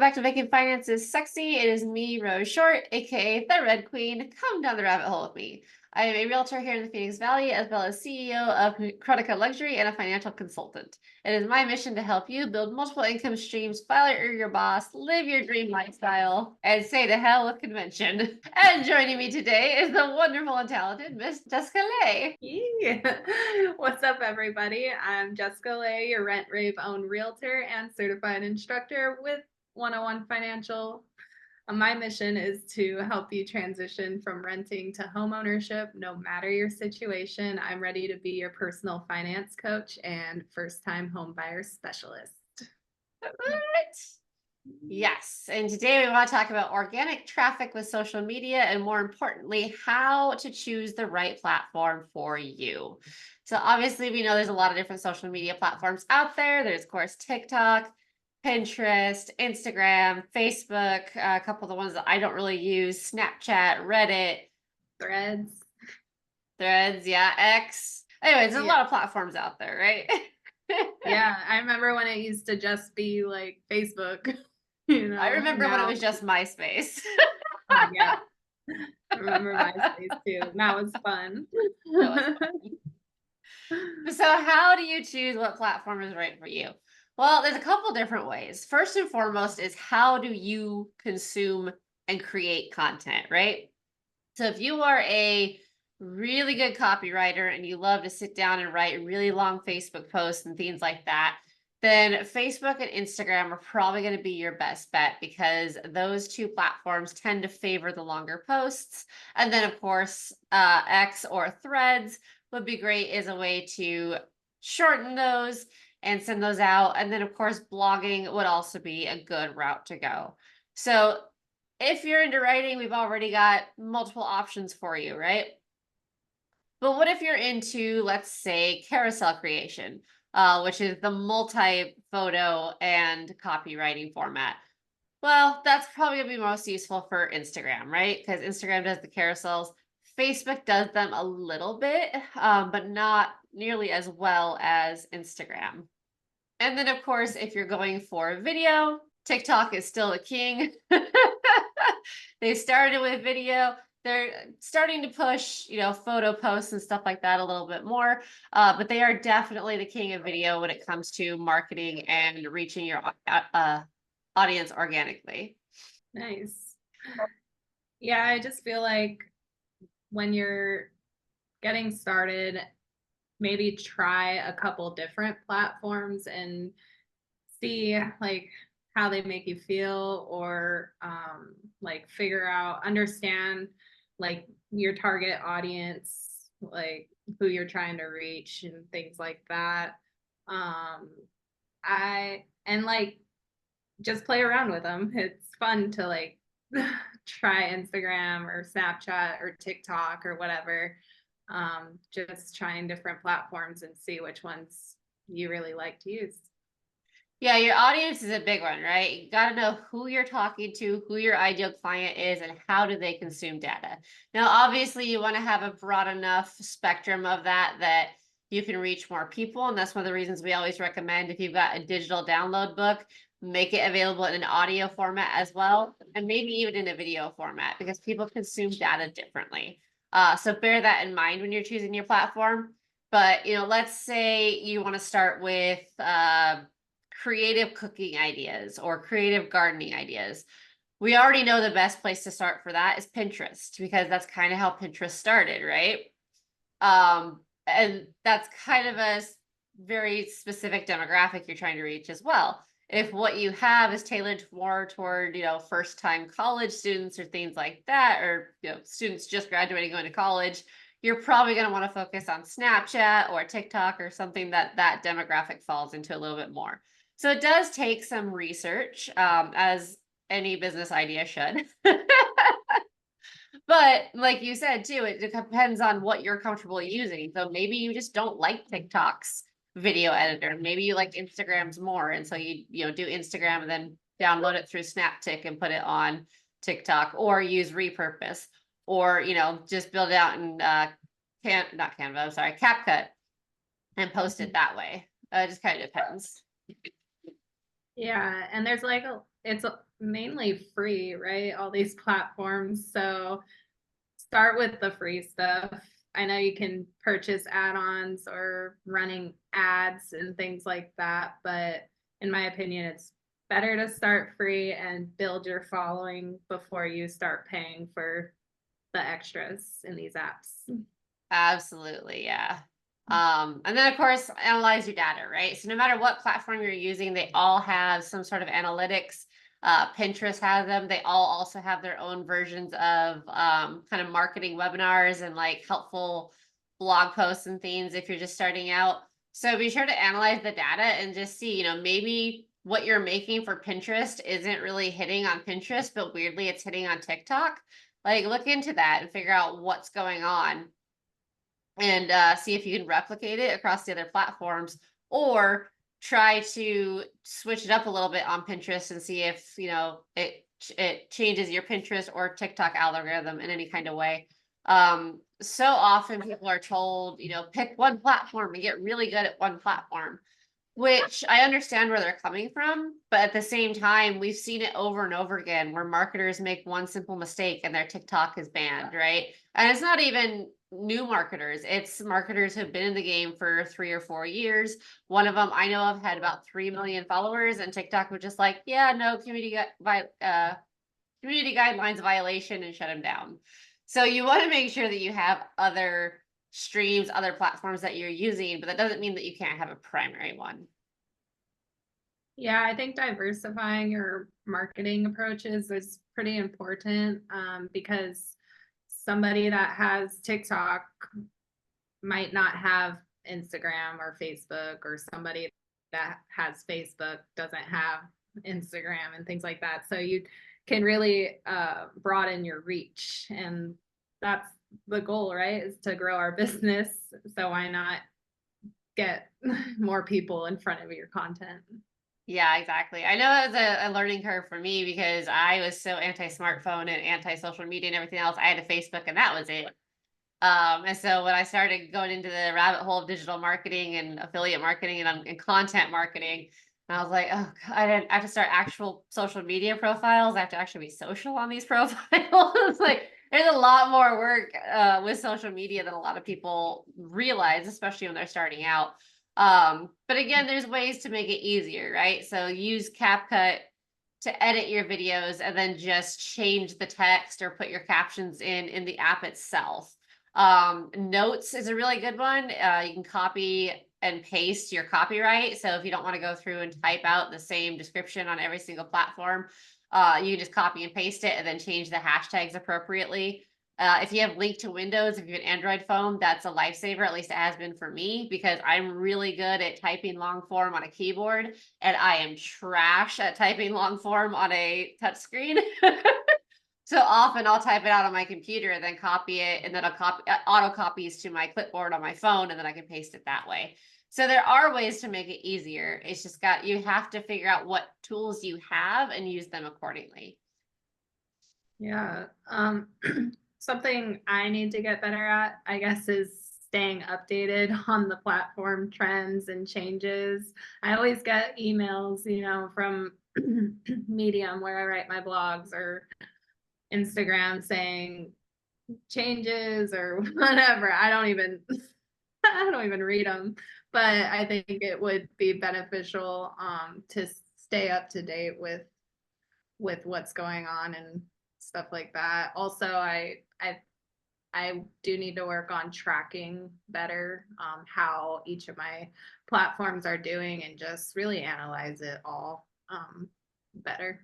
back to Making Finances Sexy. It is me, Rose Short, aka the Red Queen. Come down the rabbit hole with me. I am a realtor here in the Phoenix Valley, as well as CEO of Kronika Luxury and a financial consultant. It is my mission to help you build multiple income streams, file your boss, live your dream lifestyle, and say to hell with convention. And joining me today is the wonderful and talented Miss Jessica Lay. Yeah. What's up, everybody? I'm Jessica Lay, your Rent Rave owned realtor and certified instructor with 101 Financial. My mission is to help you transition from renting to home ownership, no matter your situation. I'm ready to be your personal finance coach and first-time home buyer specialist. What? Yes, and today we want to talk about organic traffic with social media and, more importantly, how to choose the right platform for you. So obviously we know there's a lot of different social media platforms out there. There's, of course, TikTok, Pinterest, Instagram, Facebook, a couple of the ones that I don't really use, Snapchat, Reddit, Threads, yeah, X. Anyways, there's a lot of platforms out there, right? Yeah, I remember when it used to just be like Facebook. I remember when it now was just MySpace. yeah. I remember MySpace too. That was fun. That was fun. So how do you choose what platform is right for you? Well, there's a couple different ways. First and foremost is, how do you consume and create content, right? So if you are a really good copywriter and you love to sit down and write really long Facebook posts and things like that, then Facebook and Instagram are probably going to be your best bet, because those two platforms tend to favor the longer posts. And then, of course, X or Threads would be great as a way to shorten those and send those out. And then, of course, blogging would also be a good route to go. So if you're into writing, we've already got multiple options for you, right? But what if you're into, let's say, carousel creation, which is the multi-photo and copywriting format? Well, that's probably going to be most useful for Instagram, right? Because Instagram does the carousels. Facebook does them a little bit, but not nearly as well as Instagram. And then, of course, if you're going for video, TikTok is still the king. They started with video. They're starting to push, photo posts and stuff like that a little bit more. But they are definitely the king of video when it comes to marketing and reaching your audience organically. Nice. Yeah, I just feel like when you're getting started, maybe try a couple different platforms and see like how they make you feel, or like understand like your target audience, like who you're trying to reach and things like that. Like just play around with them. It's fun to like try Instagram or Snapchat or TikTok or whatever. Just trying different platforms and see which ones you really like to use. Yeah, your audience is a big one, right? You got to know who you're talking to, who your ideal client is, and how do they consume data. Now, obviously, you want to have a broad enough spectrum of that you can reach more people. And that's one of the reasons we always recommend, if you've got a digital download book, make it available in an audio format as well, and maybe even in a video format, because people consume data differently. So bear that in mind when you're choosing your platform. But, let's say you want to start with creative cooking ideas or creative gardening ideas. We already know the best place to start for that is Pinterest, because that's kind of how Pinterest started, right? And that's kind of a very specific demographic you're trying to reach as well. If what you have is tailored more toward, first-time college students or things like that, or, students just graduating, going to college, you're probably going to want to focus on Snapchat or TikTok or something that demographic falls into a little bit more. So it does take some research, as any business idea should. But like you said too, it depends on what you're comfortable using. So maybe you just don't like TikTok's video editor. Maybe you like Instagram's more, and so you do Instagram and then download it through SnapTik and put it on TikTok, or use Repurpose, or just build it out in CapCut and post it that way. It just kind of depends. Yeah, and there's like it's mainly free, right? All these platforms. So start with the free stuff. I know you can purchase add-ons or running ads and things like that, but in my opinion, it's better to start free and build your following before you start paying for the extras in these apps. Absolutely, yeah. And then of course, analyze your data, right? So no matter what platform you're using, they all have some sort of analytics. Pinterest has them. They all also have their own versions of kind of marketing webinars and like helpful blog posts and things if you're just starting out. So be sure to analyze the data and just see, maybe what you're making for Pinterest isn't really hitting on Pinterest, but weirdly it's hitting on TikTok. Like look into that and figure out what's going on and see if you can replicate it across the other platforms, or try to switch it up a little bit on Pinterest and see if it changes your Pinterest or TikTok algorithm in any kind of way. So often people are told, pick one platform and get really good at one platform, which I understand where they're coming from, but at the same time, we've seen it over and over again where marketers make one simple mistake and their TikTok is banned, right? And it's not even new marketers, it's marketers who've been in the game for 3 or 4 years. One of them I know of had about 3 million followers, and TikTok was just like, yeah, no, community guidelines violation, and shut him down. So you want to make sure that you have other streams, other platforms that you're using, but that doesn't mean that you can't have a primary one. Yeah, I think diversifying your marketing approaches is pretty important, because somebody that has TikTok might not have Instagram or Facebook, or somebody that has Facebook doesn't have Instagram and things like that. So you can really broaden your reach, and that's the goal, right? Is to grow our business. So why not get more people in front of your content? Yeah, exactly. I know it was a learning curve for me because I was so anti-smartphone and anti-social media and everything else. I had a Facebook and that was it. And so when I started going into the rabbit hole of digital marketing and affiliate marketing and content marketing, I was like, oh, God, I have to start actual social media profiles. I have to actually be social on these profiles. Like, there's a lot more work with social media than a lot of people realize, especially when they're starting out. But again, there's ways to make it easier, right? So use CapCut to edit your videos and then just change the text or put your captions in the app itself. Notes is a really good one. You can copy and paste your copyright. So if you don't want to go through and type out the same description on every single platform, you can just copy and paste it and then change the hashtags appropriately. If you have link to Windows, if you have an Android phone, that's a lifesaver. At least it has been for me, because I'm really good at typing long form on a keyboard and I am trash at typing long form on a touchscreen. So often I'll type it out on my computer and then copy it, and then I'll auto copies to my clipboard on my phone, and then I can paste it that way. So there are ways to make it easier. It's just you have to figure out what tools you have and use them accordingly. Yeah. Something I need to get better at, I guess, is staying updated on the platform trends and changes. I always get emails, from Medium, where I write my blogs, or Instagram saying changes or whatever. I don't even read them, but I think it would be beneficial to stay up to date with what's going on and stuff like that. Also, I do need to work on tracking better how each of my platforms are doing, and just really analyze it all better.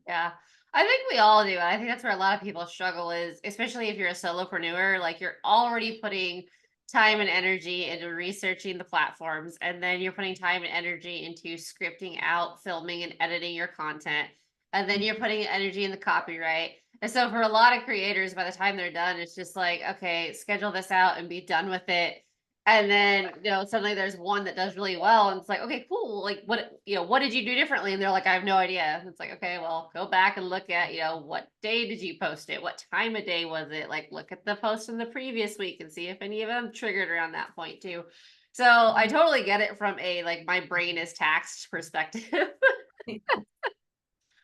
Yeah, I think we all do. I think that's where a lot of people struggle is, especially if you're a solopreneur, like you're already putting time and energy into researching the platforms, and then you're putting time and energy into scripting out, filming, and editing your content. And then you're putting energy in the copyright. And so for a lot of creators, by the time they're done, it's just like, okay, schedule this out and be done with it. And then, suddenly there's one that does really well. And it's like, okay, cool. Like what did you do differently? And they're like, I have no idea. And it's like, okay, well, go back and look at, what day did you post it? What time of day was it? Like, look at the post from the previous week and see if any of them triggered around that point too. So I totally get it from a, like, my brain is taxed perspective.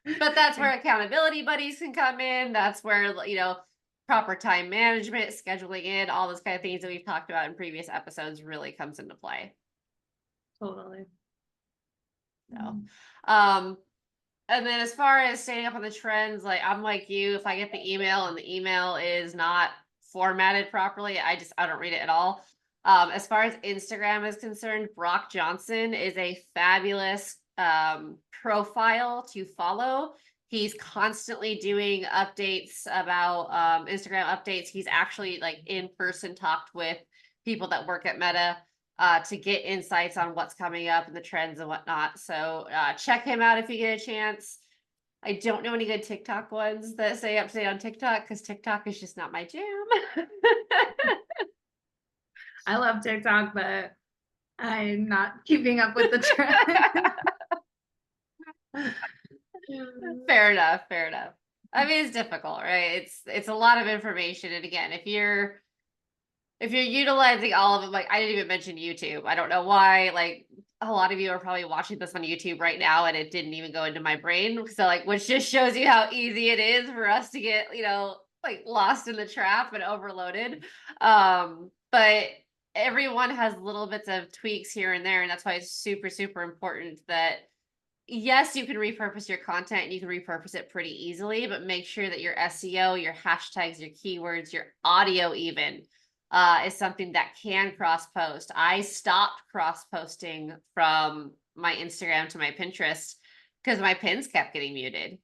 But that's where accountability buddies can come in. That's where, you know, proper time management, scheduling in, all those kind of things that we've talked about in previous episodes really comes into play. Totally. So, um, and then as far as staying up on the trends, like I'm like you, if I get the email and the email is not formatted properly, I don't read it at all. As far as Instagram is concerned, Brock Johnson is a fabulous profile to follow. He's constantly doing updates about Instagram updates. He's actually like in person talked with people that work at Meta to get insights on what's coming up and the trends and whatnot. So check him out if you get a chance. I don't know any good TikTok ones that stay up to date on TikTok because TikTok is just not my jam. I love TikTok, but I'm not keeping up with the trend. Fair enough, fair enough. I mean, it's difficult, right? It's a lot of information. And again, if you're utilizing all of it, like I didn't even mention YouTube. I don't know why, like a lot of you are probably watching this on YouTube right now and it didn't even go into my brain. So like, which just shows you how easy it is for us to get, you know, like lost in the trap and overloaded. But everyone has little bits of tweaks here and there. And that's why it's super, super important that yes, you can repurpose your content and you can repurpose it pretty easily, but make sure that your SEO, your hashtags, your keywords, your audio even is something that can cross post. I stopped cross posting from my Instagram to my Pinterest because my pins kept getting muted.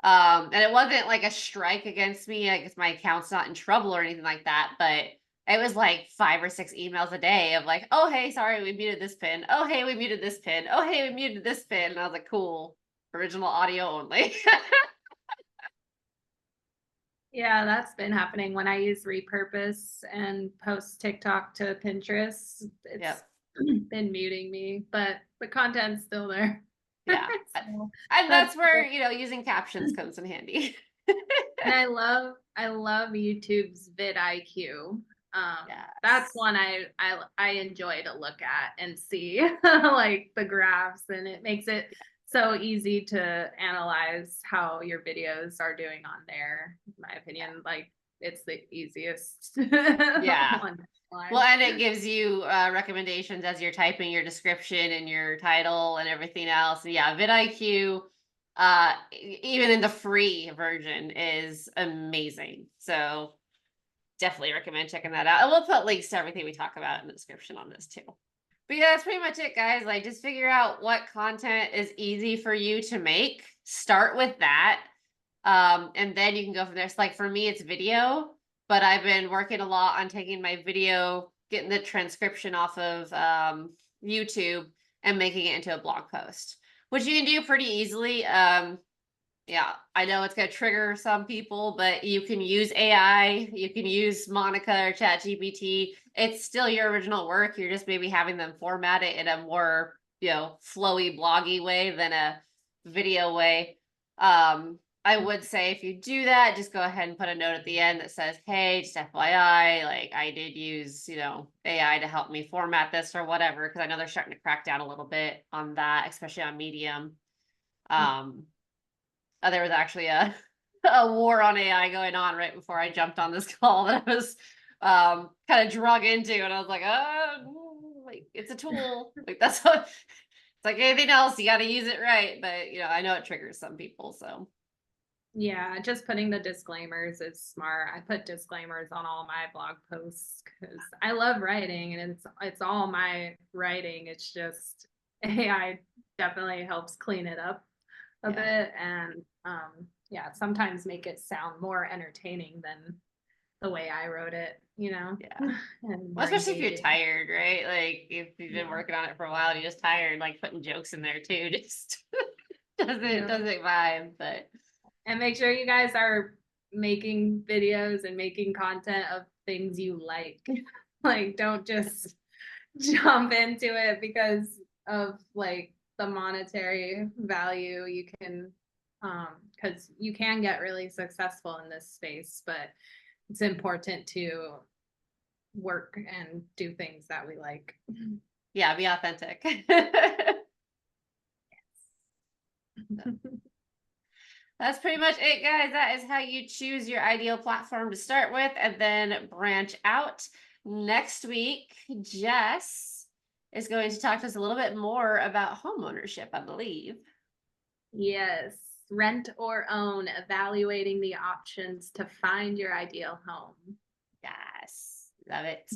And it wasn't like a strike against me. I guess my account's not in trouble or anything like that, but it was like 5 or 6 emails a day of like, oh, hey, sorry, we muted this pin. Oh, hey, we muted this pin. Oh, hey, we muted this pin. And I was like, cool, original audio only. Yeah, that's been happening when I use Repurpose and post TikTok to Pinterest. It's Yep. been muting me, but the content's still there. Yeah. So, And that's where, you know, using captions comes in handy. and I love YouTube's VidIQ. That's Yes. one I enjoy to look at and see like the graphs, and it makes it so easy to analyze how your videos are doing on there. In my opinion, like it's the easiest. Yeah. one to Well, analyze. and it gives you recommendations as you're typing your description and your title and everything else. And yeah, vidIQ, even in the free version, is amazing. So definitely recommend checking that out. And we'll put links to everything we talk about in the description on this too. But yeah, that's pretty much it, guys. Like, just figure out what content is easy for you to make. Start with that. And then you can go from there. So like for me, it's video, but I've been working a lot on taking my video, getting the transcription off of YouTube and making it into a blog post, which you can do pretty easily. Yeah, I know it's going to trigger some people, but you can use AI, you can use Monica or ChatGPT. It's still your original work. You're just maybe having them format it in a more, you know, flowy, bloggy way than a video way. I would say if you do that, just go ahead and put a note at the end that says, hey, just FYI, like I did use, you know, AI to help me format this or whatever, because I know they're starting to crack down a little bit on that, especially on Medium. There was actually a war on AI going on right before I jumped on this call that I was kind of drug into, and I was like, like it's a tool. Like that's what it's like anything else, you got to use it right. But you know, I know it triggers some people, so Yeah, just putting the disclaimers is smart. I put disclaimers on all my blog posts because I love writing, and it's all my writing. It's just AI definitely helps clean it up a bit, and yeah, sometimes make it sound more entertaining than the way I wrote it, you know? yeah. And Well, more especially if you're engaging. tired, right? Like if you've been Yeah. working on it for a while and you're just tired, like putting jokes in there too, just Yeah. doesn't vibe. But And make sure you guys are making videos and making content of things you like. Like, don't just jump into it because of like the monetary value. You can, because you can get really successful in this space, but it's important to work and do things that we like. yeah, be authentic. That's pretty much it, guys. That is how you choose your ideal platform to start with and then branch out. Next week, Jess is going to talk to us a little bit more about homeownership, I believe. Yes, rent or own, evaluating the options to find your ideal home. Yes, love it.